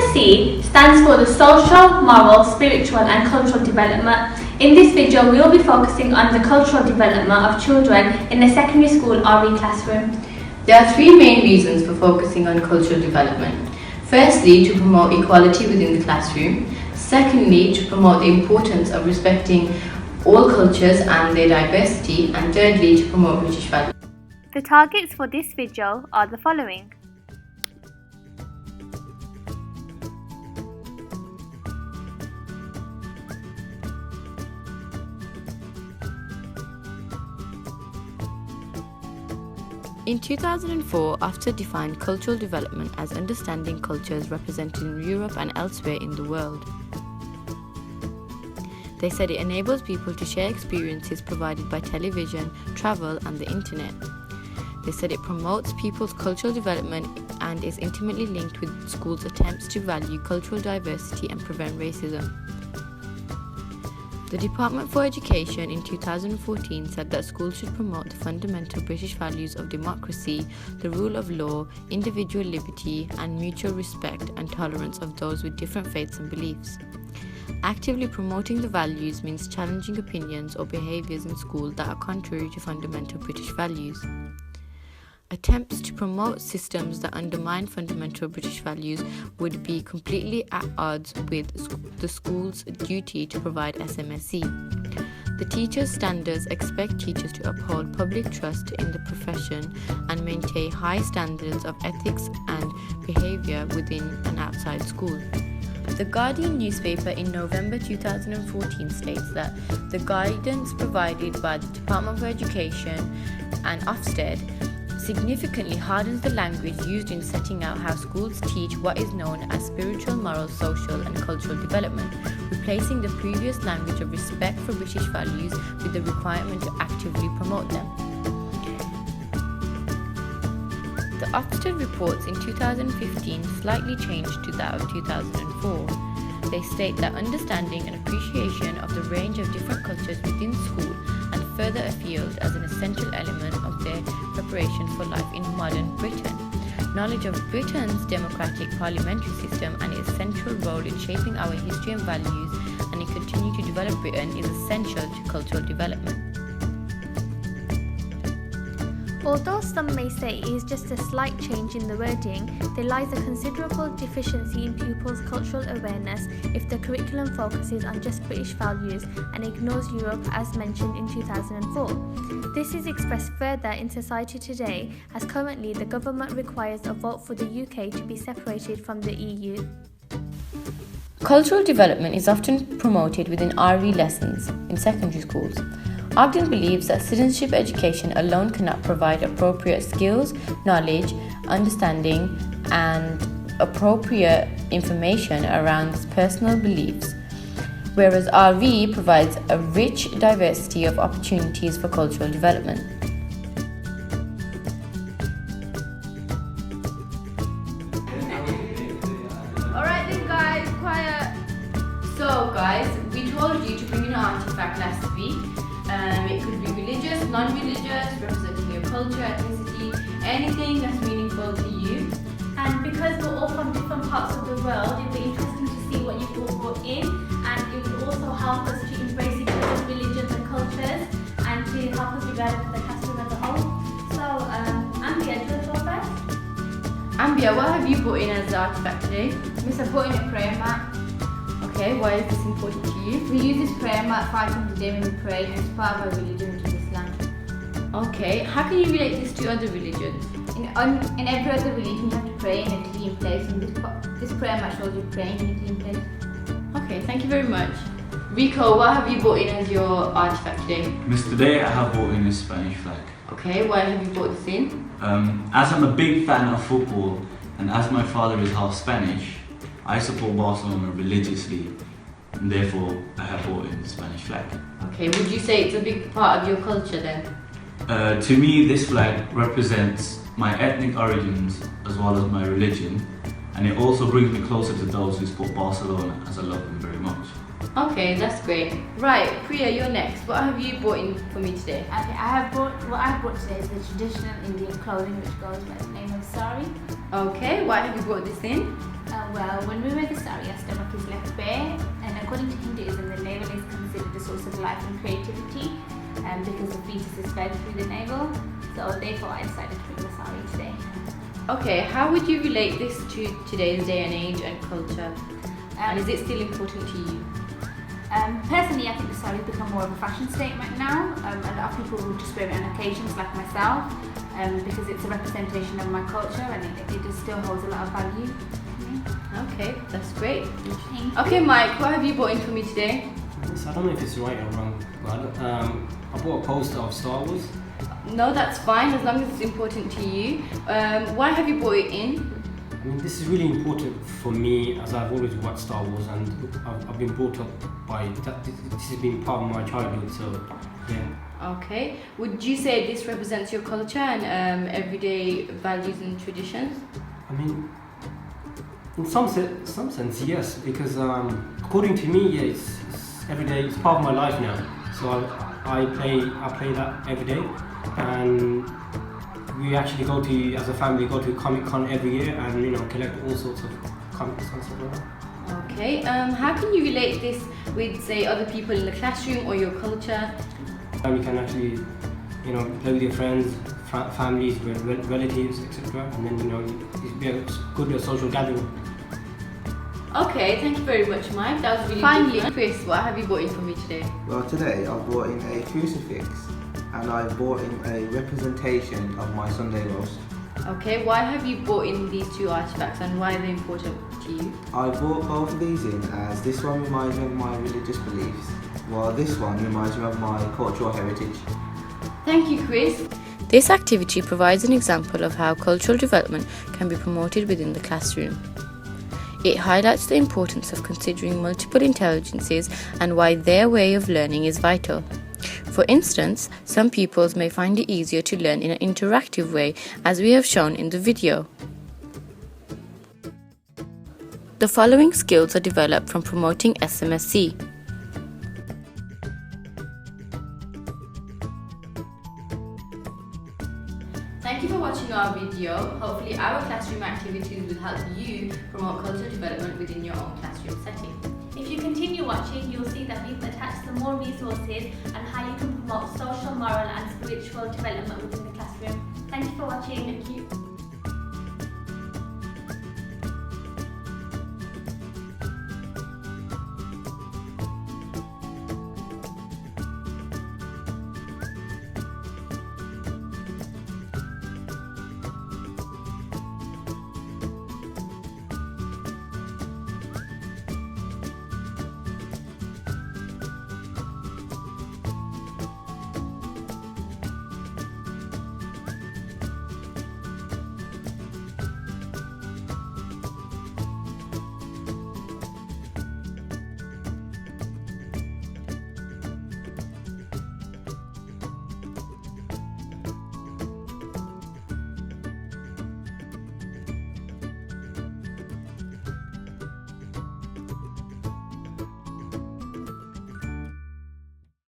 SMSC stands for the Social, Moral, Spiritual and Cultural Development. In this video, we will be focusing on the cultural development of children in the secondary school RE classroom. There are three main reasons for focusing on cultural development. Firstly, to promote equality within the classroom. Secondly, to promote the importance of respecting all cultures and their diversity. And thirdly, to promote British values. The targets for this video are the following. In 2004, AFTA defined cultural development as understanding cultures represented in Europe and elsewhere in the world. They said it enables people to share experiences provided by television, travel, and the internet. They said it promotes people's cultural development and is intimately linked with schools' attempts to value cultural diversity and prevent racism. The Department for Education in 2014 said that schools should promote the fundamental British values of democracy, the rule of law, individual liberty, and mutual respect and tolerance of those with different faiths and beliefs. Actively promoting the values means challenging opinions or behaviours in school that are contrary to fundamental British values. Attempts to promote systems that undermine fundamental British values would be completely at odds with the school's duty to provide SMSC. The teachers' standards expect teachers to uphold public trust in the profession and maintain high standards of ethics and behaviour within and outside school. The Guardian newspaper in November 2014 states that the guidance provided by the Department for Education and Ofsted significantly hardens the language used in setting out how schools teach what is known as spiritual, moral, social and cultural development, replacing the previous language of respect for British values with the requirement to actively promote them. The Ofsted reports in 2015 slightly changed to that of 2004. They state that understanding and appreciation of the range of different cultures within school and further afield as an essential element of their preparation for life in modern Britain. Knowledge of Britain's democratic parliamentary system and its central role in shaping our history and values and in continuing to develop Britain is essential to cultural development. Although some may say it is just a slight change in the wording, there lies a considerable deficiency in pupils' cultural awareness if the curriculum focuses on just British values and ignores Europe as mentioned in 2004. This is expressed further in society today, as currently the government requires a vote for the UK to be separated from the EU. Cultural development is often promoted within RE lessons in secondary schools. Ogden believes that citizenship education alone cannot provide appropriate skills, knowledge, understanding, and appropriate information around personal beliefs, whereas RE provides a rich diversity of opportunities for cultural development. Alright then guys, quiet. So guys, we told you to bring an artifact last week. It could be religious, non-religious, representing your culture, ethnicity, anything that's meaningful to you. And because we're all from different parts of the world, it'll be interesting to see what you've all brought in, and it will also help us to embrace each other's religions and cultures and to help us develop the classroom as a whole. So, Ambia, do you want to go first? Ambia, what have you brought in as the artifact today? Miss, I brought in a prayer mat. Okay, why is this important to you? We use this prayer mat 5 times a day when we pray, and it's part of our religion, which is Islam. Okay, how can you relate this to other religions? In every other religion, you have to pray in a clean place, and this prayer mat shows you praying in a clean place. Okay, thank you very much. Rico, what have you brought in as your artifact today? Miss, today I have brought in a Spanish flag. Okay, why have you brought this in? As I'm a big fan of football, and as my father is half Spanish, I support Barcelona religiously, and therefore I have brought in the Spanish flag. Okay, would you say it's a big part of your culture then? To me, this flag represents my ethnic origins as well as my religion, and it also brings me closer to those who support Barcelona, as I love them very much. Okay, that's great. Right, Priya, you're next. What have you brought in for me today? Okay, what I have brought today is the traditional Indian clothing which goes by the name of sari. Okay, why have you brought this in? Well, when we wear the sari, our stomach is left bare, and according to Hinduism, the navel is considered a source of life and creativity, because the fetus is fed through the navel. So therefore, I decided to bring the sari today. Okay, how would you relate this to today's day and age and culture? And is it still important to you? Personally, I think the sari has become more of a fashion statement now. A lot of people will just wear it on occasions like myself, because it's a representation of my culture, and it just still holds a lot of value to me. Okay, that's great. Thank you. Okay, Mike, what have you bought in for me today? So I don't know if it's right or wrong, but I bought a poster of Star Wars. No, that's fine as long as it's important to you. Why have you bought it in? I mean, this is really important for me as I've always watched Star Wars and I've been brought up by that. This has been part of my childhood, so yeah. Okay. Would you say this represents your culture and everyday values and traditions? I mean, in some sense, yes, because according to me, yeah, it's every day. It's part of my life now. So I play that every day, and we actually as a family, go to Comic-Con every year and, collect all sorts of comics and stuff like that. Okay, how can you relate this with, say, other people in the classroom or your culture? And you can actually, play with your friends, families, relatives, etc. And then, it'd be a good social gathering. Okay, thank you very much, Mike. That was really Finally, good. Chris, what have you bought in for me today? Well, today I brought in a crucifix and I brought in a representation of my Sunday roast. Okay, why have you bought in these two artifacts and why are they important to you? I brought both of these in as this one reminds me of my religious beliefs, while this one reminds me of my cultural heritage. Thank you, Chris. This activity provides an example of how cultural development can be promoted within the classroom. It highlights the importance of considering multiple intelligences and why their way of learning is vital. For instance, some pupils may find it easier to learn in an interactive way, as we have shown in the video. The following skills are developed from promoting SMSC. Thank you for watching our video. Hopefully our classroom activities will help you promote cultural development within your own classroom setting. If you continue watching, you'll see that we've attached some more resources on how you can promote social, moral and spiritual development within the classroom. Thank you for watching. Thank you.